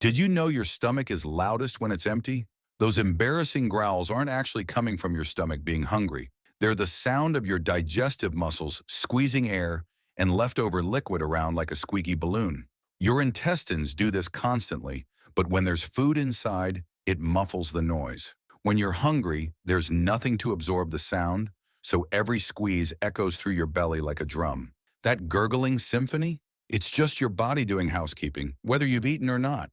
Did you know your stomach is loudest when it's empty? Those embarrassing growls aren't actually coming from your stomach being hungry. They're the sound of your digestive muscles squeezing air and leftover liquid around like a squeaky balloon. Your intestines do this constantly, but when there's food inside, it muffles the noise. When you're hungry, there's nothing to absorb the sound, so every squeeze echoes through your belly like a drum. That gurgling symphony? It's just your body doing housekeeping, whether you've eaten or not.